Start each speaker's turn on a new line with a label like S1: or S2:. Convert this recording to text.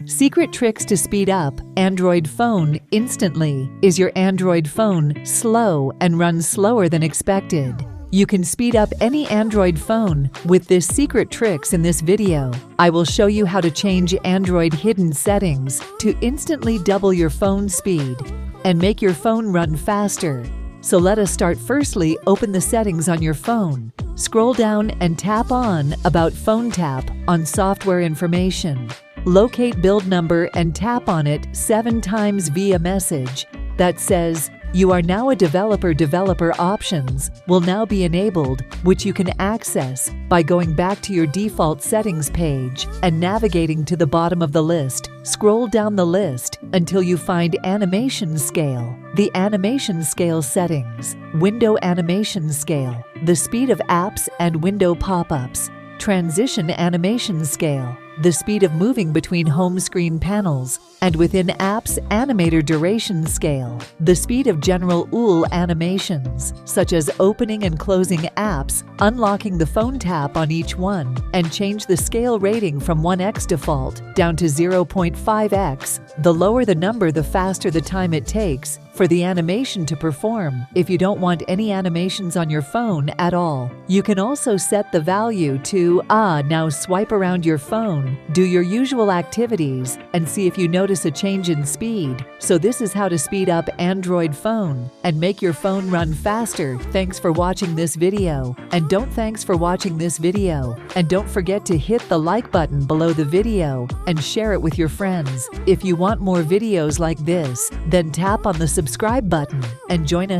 S1: Secret tricks to speed up Android phone instantly. Is your Android phone slow and runs slower than expected? You can speed up any Android phone with this secret tricks in this video. I will show you how to change Android hidden settings to instantly double your phone speed and make your phone run faster. So let us start. Firstly, open the settings on your phone. Scroll down and tap on About Phone Tap on Software Information. Locate build number and tap on it 7 times via message that says, "You are now a developer." Developer options will now be enabled, which you can access by going back to your default settings page and navigating to the bottom of the list. Scroll down the list until you find Animation Scale. The Animation Scale settings: Window Animation Scale, the speed of apps and window pop-ups; Transition Animation Scale, the speed of moving between home screen panels; and within apps, Animator Duration Scale, the speed of general UL animations, such as opening and closing apps, unlocking the phone tap on each one, and change the scale rating from 1x default down to 0.5x. The lower the number, the faster the time it takes for the animation to perform if you don't want any animations on your phone at all. You can also set the value to now swipe around your phone, do your usual activities, and see if you notice a change in speed. So this is how to speed up Android phone and make your phone run faster. Thanks for watching this video, and don't forget to hit the like button below the video and share it with your friends. If you want more videos like this, then tap on the subscribe button and join us